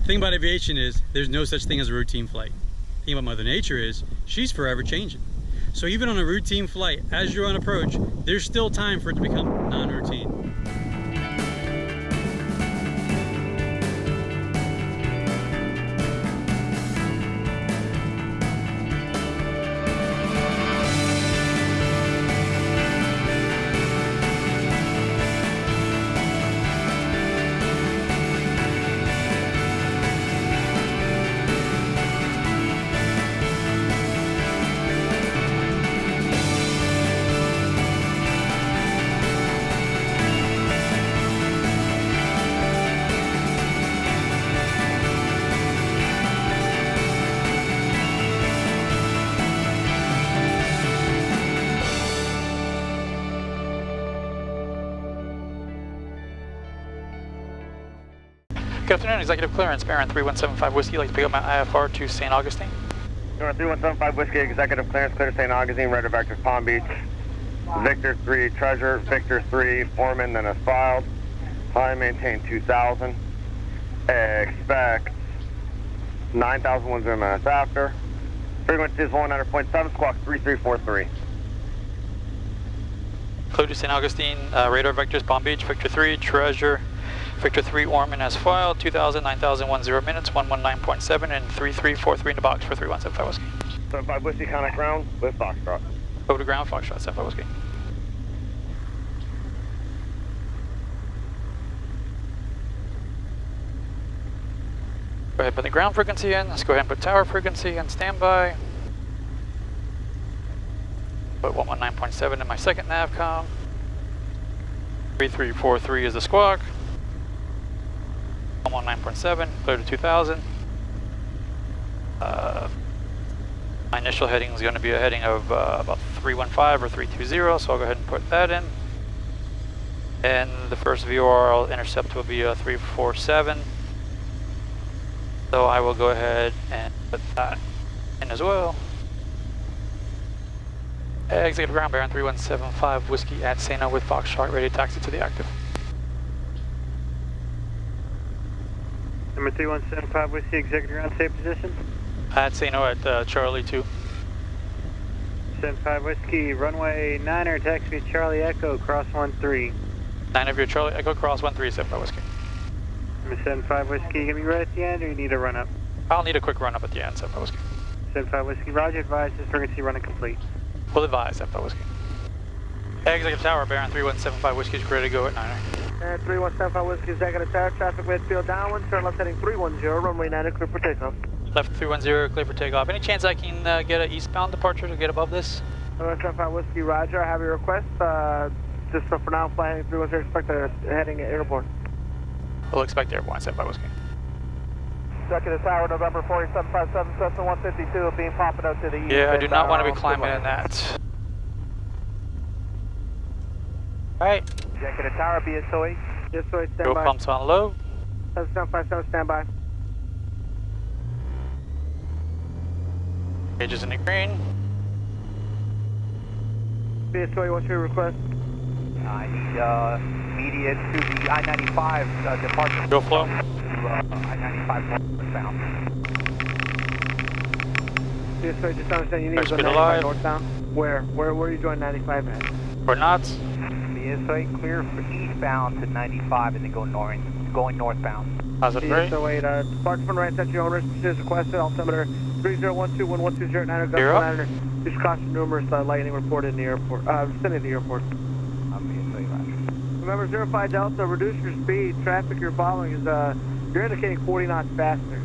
thing about aviation is there's no such thing as a routine flight. The thing about Mother Nature is she's forever changing. So even on a routine flight, as you're on approach, there's still time for it to become non-routine. Good afternoon, Executive Clearance, Baron 3175 Whiskey, like to pick up my IFR to St. Augustine. 3175 Whiskey, Executive Clearance, clear St. Augustine, Red Vectors, Palm Beach. Victor 3, Treasure, Victor 3, Foreman, then as filed. Time maintain 2000. Expect 9,000 minutes after. Frequency is 100.7, squawk 3343. Clear to St. Augustine, radar vectors, Palm Beach, Victor 3, Treasure, Victor 3, Orman as filed, 2,000, 9,010 minutes, 119.7, and 3343 in the box for 3175 Whiskey. 75 Whiskey, contact ground with Foxtrot. Over to ground, Foxtrot, 75 Whiskey. Go ahead and put the ground frequency in. Let's go ahead and put tower frequency in standby. Put 119.7 in my second navcom. 3343 is the squawk. 119.7, clear to 2000. My initial heading is going to be a heading of about 315 or 320, so I'll go ahead and put that in. And the first VOR I'll intercept will be a 347. So I will go ahead and put that in as well. Executive ground, Baron 3175 Whiskey at Sano with Foxtrot, ready to taxi to the active. Number 3175 Whiskey, executive ground, safe position. At Sano at Charlie 2. 75 Whiskey, runway 9er, taxi Charlie Echo, cross 13. 9 of your Charlie Echo, cross 13, 75 Whiskey. Number 75 Whiskey, gonna be right at the end, or you need a run up? I'll need a quick run up at the end, 75 Whiskey. 75 Whiskey, roger, advise this frequency running complete. We'll advise, 75 Whiskey. Executive tower, Baron 3175 Whiskey is ready to go at 9er. And 3175 Whiskey, executive tower, traffic midfield downwind, turn left heading 310, runway 9er, clear for takeoff. Left 310, clear for takeoff. Any chance I can get an eastbound departure to get above this? 75 Whiskey, roger, I have your request. Just for now, flying 310, expect a heading airborne. We'll expect airborne, 75 Whiskey. Executive tower, November 4757, Cessna 152, beam popping out to the east. Yeah, I do not want to be climbing in that. Alright. Executive tower, BSOE. BSOE, stand Go by. pumps on low. 7757, stand by. Gauges in the green. BSOE, what's your request? I need immediate to the I-95 departure. Go flow. To I-95 northbound. BSOE, just understand you need to go Speed 95 alive. northbound. Where are you joining 95 at? Coordinates. BSOE clear for eastbound to 95 and then going northbound. Positive rate. BSOE, departure from right, set your owners, precision requested, altimeter 3012-1120, 9er, Clear up. 9er. Just caution numerous lightning reported in the airport, vicinity of the airport. BSOE, roger. Remember, 05 Delta, reduce your speed. Traffic you're following is, you're indicating 40 knots faster.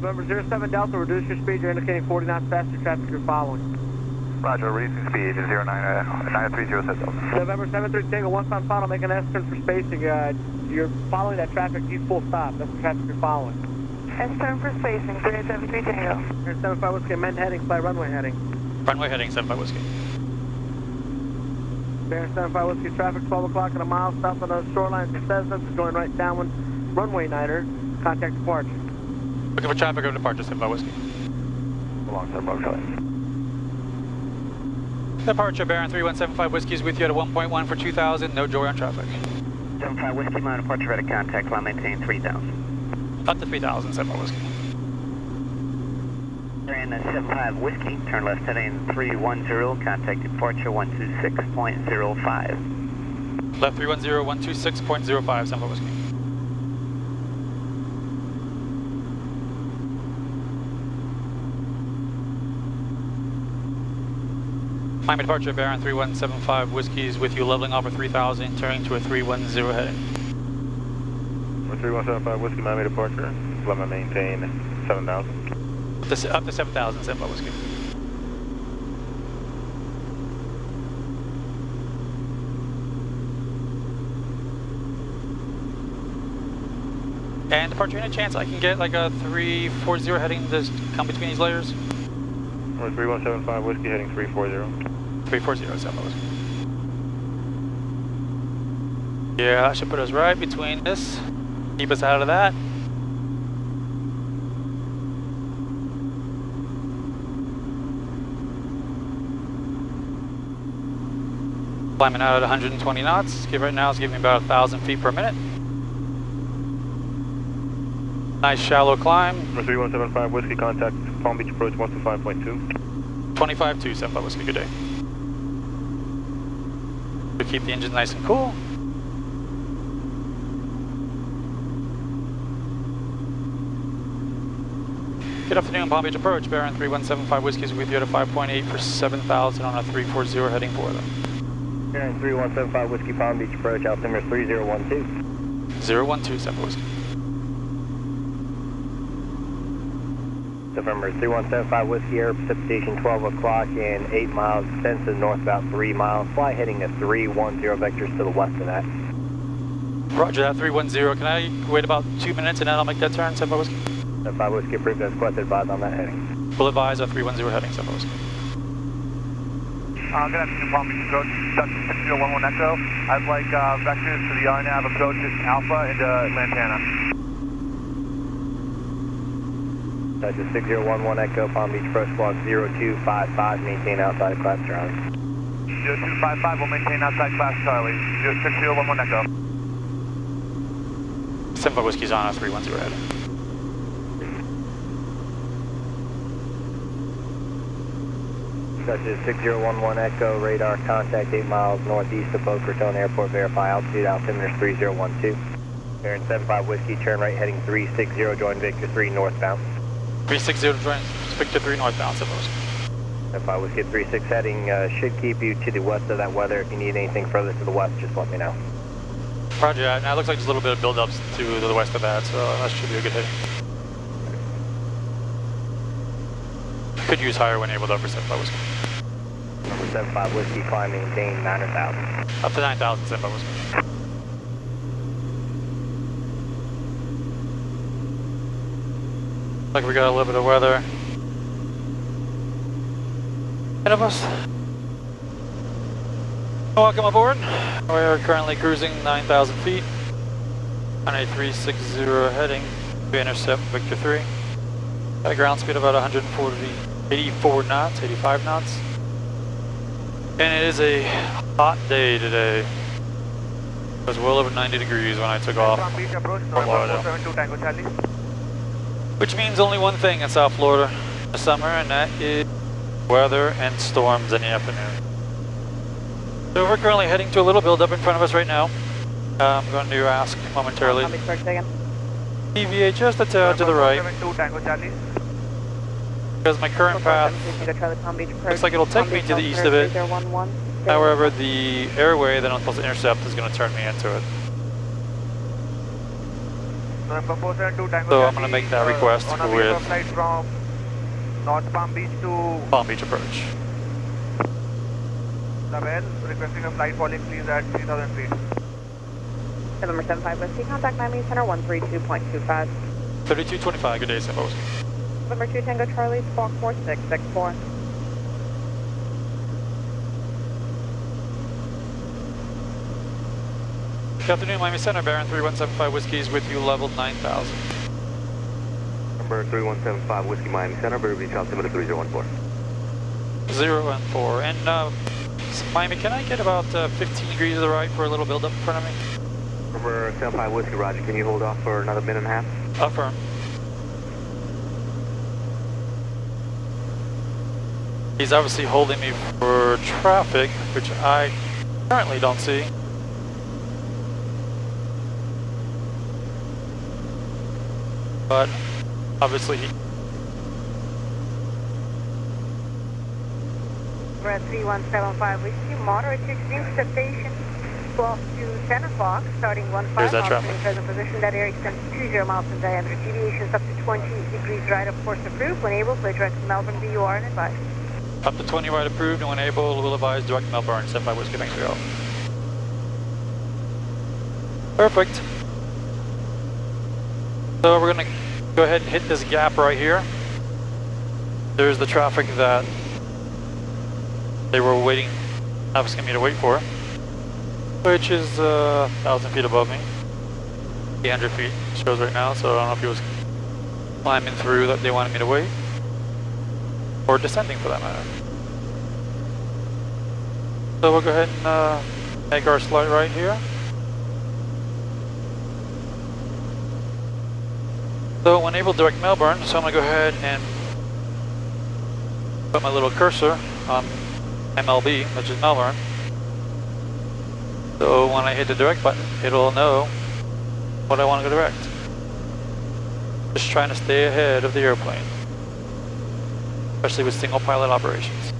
Remember, 07 Delta, reduce your speed. You're indicating 40 knots faster. Traffic you're following. Roger, reducing speed to 930 Delta. November 73 Tango, one-stop final, make an S-turn for spacing. You're following that traffic, use full stop. That's the traffic you're following. S-turn for spacing, 373 Tango. Here's 75 Whiskey, amend heading, fly runway heading. Runway heading, 75 Whiskey. Bear 75 Whiskey, traffic 12 o'clock in a mile, south on the shoreline of Cessna, going right downwind, runway 9er, contact departure. Looking for traffic over departure, 75 Whiskey. Alongside Roger. Departure, Baron 3175 Whiskey is with you at a 1.1 for 2000, no joy on traffic. 75 Whiskey, my departure ready contact, line maintain 3000. Up to 3000, 75 Whiskey. And 75 Whiskey, turn left heading 310, contact departure 126.05. Left 310, 126.05, 75 Whiskey. Miami departure, Baron 3175 Whiskey's with you, leveling off at 3000, turning to a 310 heading. 3175 Whiskey, Miami departure, let me maintain 7000. Up to 7000, 75 Whiskey. And departure, any chance I can get like a 340 heading to come between these layers? 3175 Whiskey heading 340. 340, 75 Whiskey. Yeah, that should put us right between this. Keep us out of that. Climbing out at 120 knots. Right now it's giving me about 1,000 feet per minute. Nice shallow climb. 3175 Whiskey, contact Palm Beach approach 125.2. 25-2, 75 Whiskey, good day. To keep the engine nice and cool. Good afternoon, Palm Beach approach. Baron 3175 Whiskey's with you at a 5.8 for 7,000 on a 340 heading for them. Baron 3175 Whiskey, Palm Beach approach, altimeter 3012. 012, 75 Whiskey. November 3175 Whiskey, air precipitation 12 o'clock and 8 miles, descent to the north about 3 miles. Fly heading to 310 vectors to the west of that. Roger that, 310. Can I wait about 2 minutes and then I'll make that turn, 75 Whiskey? 75 Whiskey approved as requested, advise on that heading. We'll advise a 310 heading, 75 Whiskey. Good afternoon, Palm Beach approach, Dutch 6011 Echo. I'd like vectors to the RNAV approaches Alpha into Lantana. Dutch 6011 Echo, Palm Beach approach squawk 0255, maintain outside of class Charlie. 0255 will maintain outside class Charlie, 6011 Echo. 75 Whiskey's on a 310 heading. Dutch 6011 Echo, radar contact 8 miles northeast of Boca Raton Airport, verify altitude, altimeter 3012. Baron 75 Whiskey, turn right heading 360, join Victor 3 northbound. 360 join Victor 3 northbound, 75 Whiskey. 75 Whiskey 36 heading should keep you to the west of that weather. If you need anything further to the west, just let me know. Roger that. Now it looks like there's a little bit of build-ups to the west of that, so that should be a good heading. Could use higher when able though for 75 Whiskey. Number 75 Whiskey, climb maintain 900,000. Up to 9,000, 75 Whiskey. Like we got a little bit of weather ahead of us. Welcome aboard. We're currently cruising 9,000 feet on a 360 heading. We intercept Victor 3. At a ground speed of about 84 knots, 85 knots. And it is a hot day today. It was well over 90 degrees when I took off from Florida. Which means only one thing in South Florida in the summer, and that is weather and storms in the afternoon. So we're currently heading to a little build-up in front of us right now. I'm going to ask momentarily. Deviate just a tad to the right. Because my current path looks like it'll take me to the east of it. However, the airway that I'm supposed to intercept is going to turn me into it. So I'm going to make that request with North Palm Beach to Palm Beach approach. Label, requesting a flight falling please at 3,000 feet. November 75 Whiskey, contact Miami Center 132.25. 3225, good day, San Jose. November 2 Tango Charlie, squawk 4664. Good afternoon, Miami Center, Baron 3175 Whiskey's with you, level 9,000. Number 3175 Whiskey, Miami Center, Vero Beach, altimeter 3014. 0 and 4. And Miami, can I get about 15 degrees to the right for a little build up in front of me? Over 75 Whiskey, Roger. Can you hold off for another minute and a half? Affirm. He's obviously holding me for traffic, which I currently don't see. But obviously he... We're at 3175 Whiskey, moderate to extreme precipitation, 12 to 10 o'clock, starting 15 Here's that miles traffic. in present position. That area extends 20 miles in diameter. Deviations up to 20 degrees right, of course approved. When able, play direct to Melbourne VUR and advise. Up to 20 right approved, and when able, will advise direct Melbourne, 75 Whiskey, thanks for your help. Perfect. So we're gonna go ahead and hit this gap right here. There's the traffic that they were waiting, asking me to wait for, which is 1,000 feet above me. 800 feet shows right now, so I don't know if he was climbing through that they wanted me to wait, or descending for that matter. So we'll go ahead and make our slide right here. So when able, direct Melbourne, so I'm going to go ahead and put my little cursor on MLB, which is Melbourne. So when I hit the direct button, it'll know what I want to go direct. Just trying to stay ahead of the airplane, especially with single pilot operations.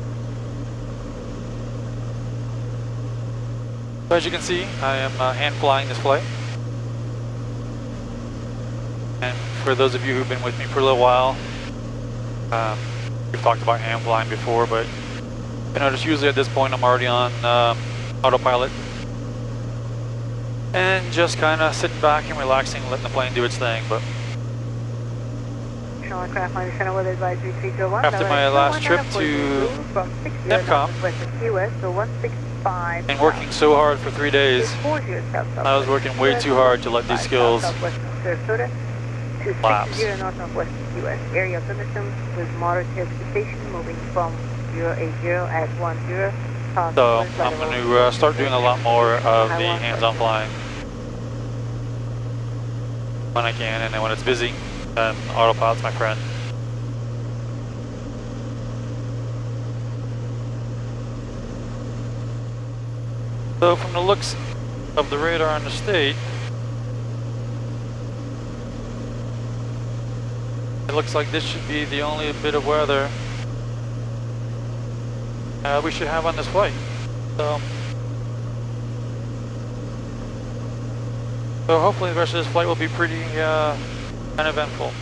So as you can see, I am hand flying this flight. And for those of you who've been with me for a little while, we've talked about hand flying before, but you notice usually at this point I'm already on autopilot. And just kind of sitting back and relaxing, letting the plane do its thing. But after my last trip to NEMCOM, and working so hard for 3 days, I was working way too hard to let these skills lapse. Area of thunderstorms with moderate precipitation moving from 080 at 10. So I'm going to start doing a lot more of the hands-on flying when I can, and then when it's busy, then autopilot's my friend. So from the looks of the radar on the state, it looks like this should be the only bit of weather we should have on this flight. So hopefully the rest of this flight will be pretty uneventful.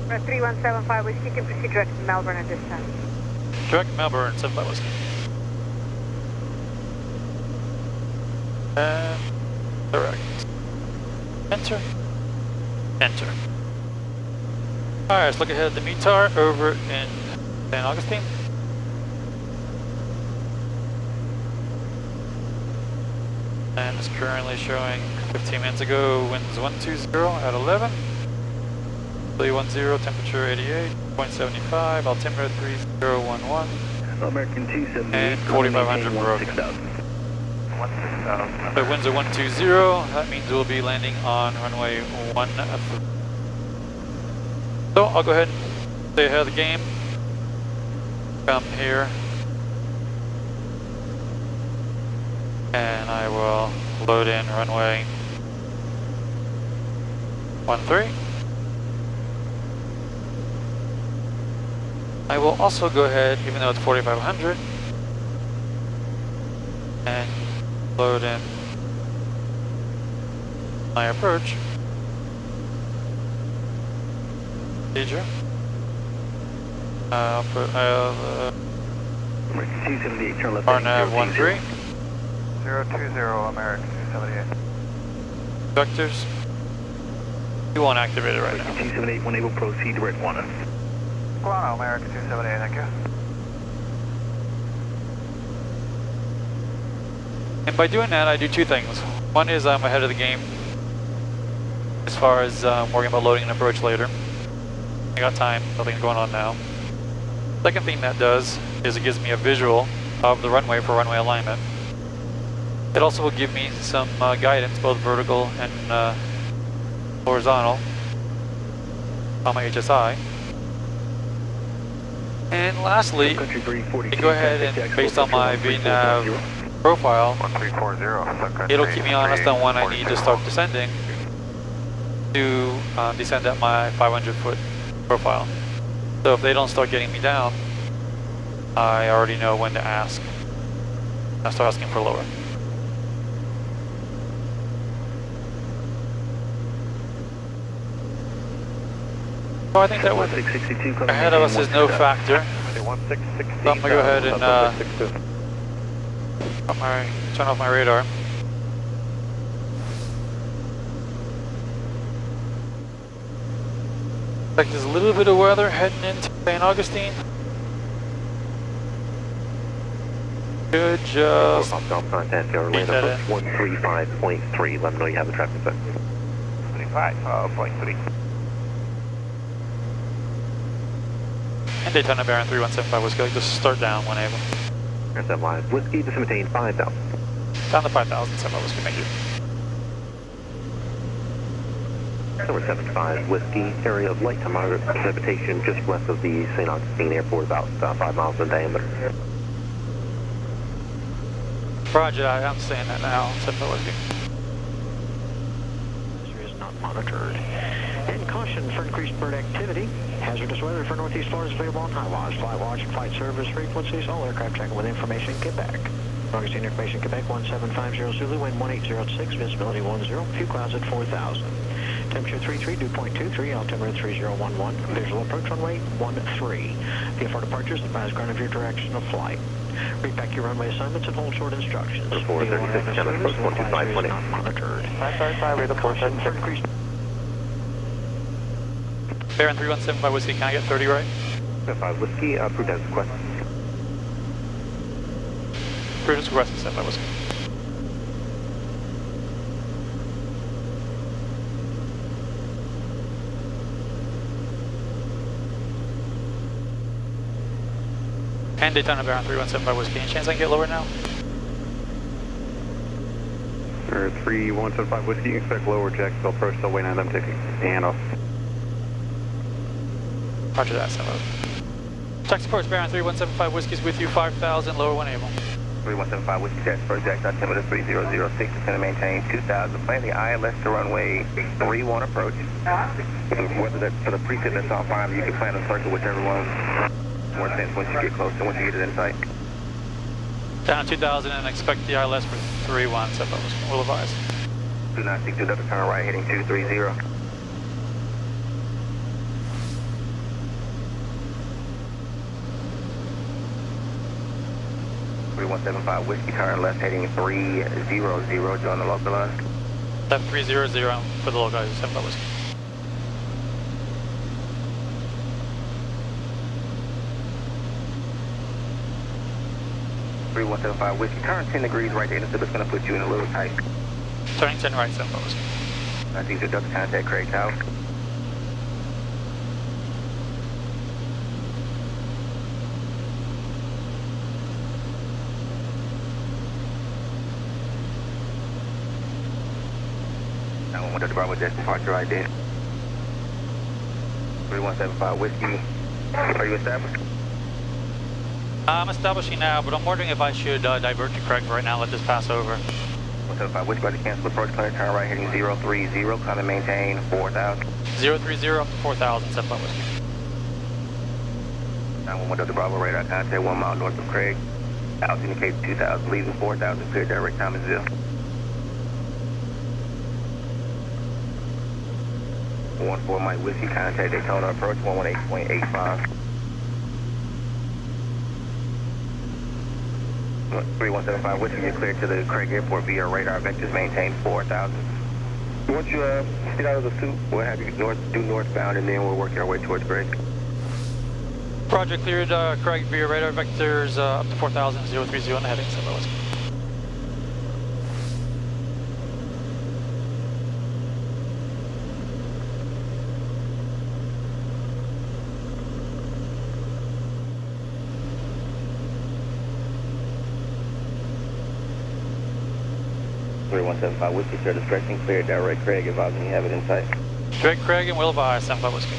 3175 Whiskey, can proceed direct to Melbourne at this time. Direct Melbourne, 75 Whiskey. And direct. Enter. Enter. Alright, let's look ahead at the METAR over in St. Augustine. And it's currently showing 15 minutes ago, winds 120 at 11. 310, temperature 88.75, altimeter 3011. American 278. And 4,500 broken. 16,000. The winds are 120, that means we'll be landing on runway 13. So I'll go ahead and stay ahead of the game. Come here. And I will load in runway 13. I will also go ahead, even though it's 4,500, and load in my approach procedure. I'll put RNAV 13. 020 American 278. Vectors. You won't activate it right now. 278, when able, proceed direct 1. Guano, American 278, thank you. And by doing that, I do two things. One is I'm ahead of the game as far as worrying about loading an approach later. I got time, nothing's going on now. Second thing that does is it gives me a visual of the runway for runway alignment. It also will give me some guidance, both vertical and horizontal, on my HSI. And lastly, go ahead and based on my VNAV profile, 1340. it'll keep me honest on when I need to start descending to descend at my 500-foot profile. So if they don't start getting me down, I already know when to ask. I start asking for lower. So I think that one ahead of us is no factor. So I'm going to go ahead and turn off my radar. Like there's a little bit of weather heading into St. Augustine. Could just contact your beat that in. 135.3. Let me know you have the traffic set. 35.3. And Daytona Baron 3175 Whiskey, just start down when able. Intercept live whiskey, just maintain 5,000. Down to 5,000, 75 Whiskey, thank you. Number 75 whiskey, area of light to moderate precipitation just west of the St. Augustine Airport, about 5 miles in diameter. Roger, I'm saying that now, 75 Whiskey. Is not monitored. And caution for increased bird activity. Hazardous weather for Northeast Florida is available on HiWAS, Flight Watch, and Flight Service frequencies. All aircraft tracking with information, Quebec. Augustine Information, Quebec, 1750 Zulu, wind 1806, visibility 10, few clouds at 4,000. Temperature 33, dew point 23, altimeter 3011, visual approach runway 13. VFR departures, advise ground of your direction of flight. Repack your runway assignments and hold short instructions. 436, channel approach 125.8. Not monitored. 555, radar 476. Baron 3175 Whiskey, can I get 30 right? 75 whiskey, prudence request. Prudence request, 75 Whiskey. And Daytona Baron 3175 Whiskey, any chance I can get lower now? 3175 whiskey, expect lower Jacksonville approach, still waiting on them taking handoff. Roger that, 75. Taxi approach Baron 3175 Whiskey's with you, 5,000, lower when able. 3175 whiskey, taxi approach, Jackson, altimeter 3006, going to maintain 2,000, plan the ILS to runway 31 approach. Whether that's for the preset that's on fire, you can plan a circle, whichever one more sense once you get closer, once you get it in sight. Down 2,000 and expect the ILS for 31, 75 Whiskey, we'll advise. 2962, double turn right, heading 230. 3175 whiskey, turn left heading 300, join the localized. Left 300 for the localized, 75 Whiskey. Three 175 whiskey, turn 10 degrees right there, so it's going to put you in a little tight. Turning 10 right, 75 Whiskey. I think the Delta contact Craig Tower. Delta Bravo, Jet departure right there. 3175 whiskey. Are you established? I'm establishing now, but I'm wondering if I should divert to Craig right now, let this pass over. 175 whiskey, about to cancel approach, clear, turn right heading 030, come and maintain 4,000. 030 up to 4,000, 75 Whiskey. 911 Delta Bravo, radar contact 1 mile north of Craig. Altitude indicates 2,000, leaving 4,000, clear, direct time is 0. 14 Mike Whiskey, contact Daytona approach 118.85. 3175 Whiskey, you're cleared to the Craig Airport via radar vectors, maintain 4,000. Once you get out of the suit, we'll have you due northbound and then we'll work our way towards Craig. Project cleared Craig via radar vectors up to 4,000, 030 on the heading, 75 Whiskey. 3175 Whiskey, sir, distracting, clear, direct Craig, advising you have it in sight. Direct Craig and will advise 75 Whiskey.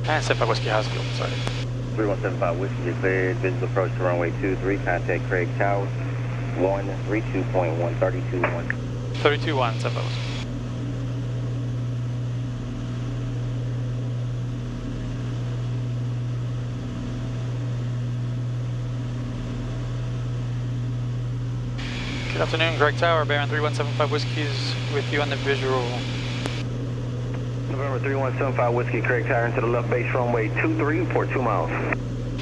And 75 Whiskey has fuel, sorry. 3175 Whiskey, you're cleared. Visual approach to runway 23. Contact Craig Tower. 132.1, 32.1. 32.1, 75 Whiskey. Good afternoon, Greg Tower, Baron 3175 Whiskey's with you on the visual. November 3175 Whiskey, Craig Tower into the left base runway 23, report 2 miles.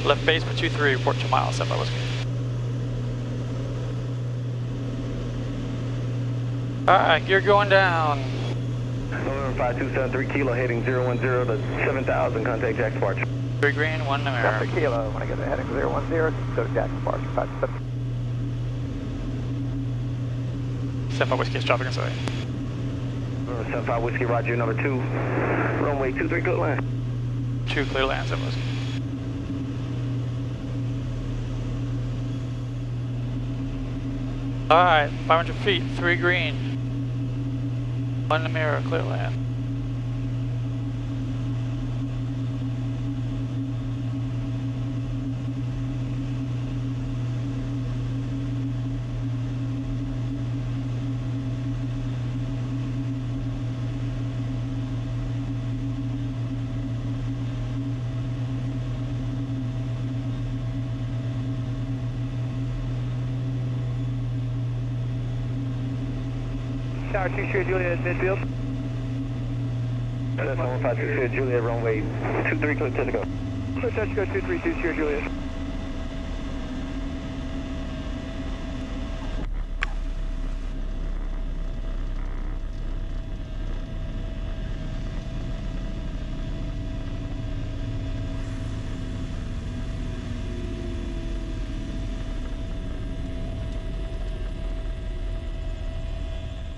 Left base for 23, report 2 miles, 75 Whiskey. Alright, gear going down. November 5273 Kilo heading 010 to 7000, contact Jack's departure. 3 green, 1 Namir. Kilo, when I get the heading 010, go to Jack's departure, 57. 75 Whiskey is dropping inside. 75 Whiskey, Roger, number 2. Runway 23, good line. 2 clear land, 75 Whiskey. Alright, 500 feet, 3 green. 1 Namir, clear land. Tower 2 Sierra Juliet midfield. That's 152 Sierra Juliet, runway 23, clear to go. Clear touch go 232 Sierra Juliet.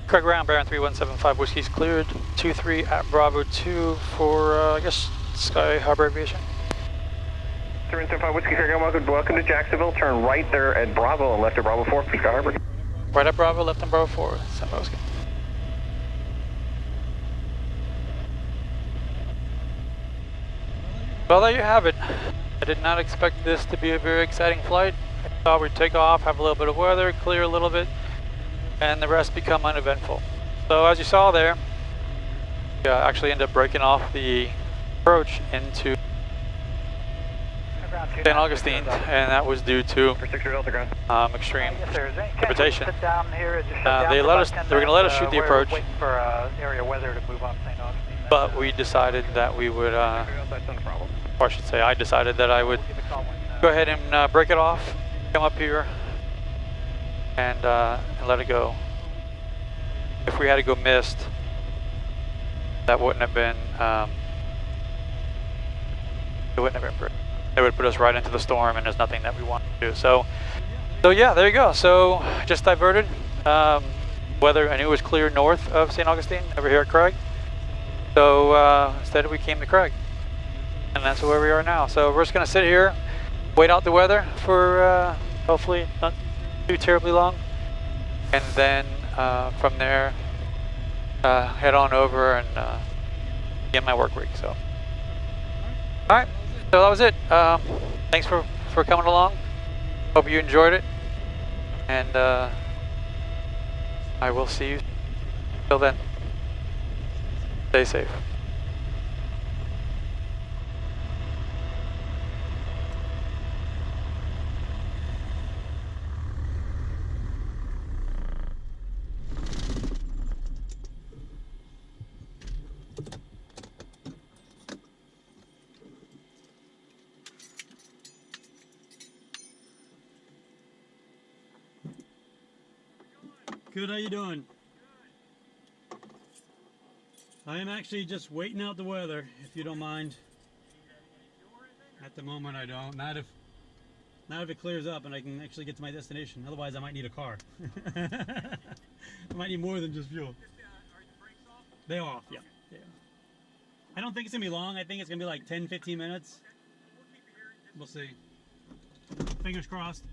Craig Round, Baron 3175 Whiskey's cleared. 23 at Bravo 2 for, I guess, Sky Harbor Aviation. 3175 Whiskey, Craig, welcome to Jacksonville. Turn right there at Bravo and left at Bravo 4 for Sky Harbor. Right at Bravo, left on Bravo 4, 75 Whiskey. Well, there you have it. I did not expect this to be a very exciting flight. I thought we'd take off, have a little bit of weather, clear a little bit, and the rest become uneventful. So as you saw there, we actually ended up breaking off the approach into St. Augustine, and that was due to extreme precipitation. They were going to let us shoot the approach, but we decided that we would, or I should say I decided that I would go ahead and break it off, come up here, and let it go. If we had to go missed, that wouldn't have been, it wouldn't have been pretty. It would put us right into the storm, and there's nothing that we want to do. So yeah, there you go. So just diverted. Weather, I knew it was clear north of St. Augustine, over here at Craig. So instead we came to Craig, and that's where we are now. So we're just gonna sit here, wait out the weather for hopefully not too terribly long, and then from there head on over and begin my work week. So all right, so that was it. Thanks for coming along. Hope you enjoyed it, and I will see you till then. Stay safe. Good, how you doing? I am actually just waiting out the weather, if you don't mind. At the moment I don't. Not if it clears up and I can actually get to my destination. Otherwise I might need a car. I might need more than just fuel. They're off, yeah. I don't think it's gonna be long. I think it's gonna be like 10-15 minutes. We'll see. Fingers crossed.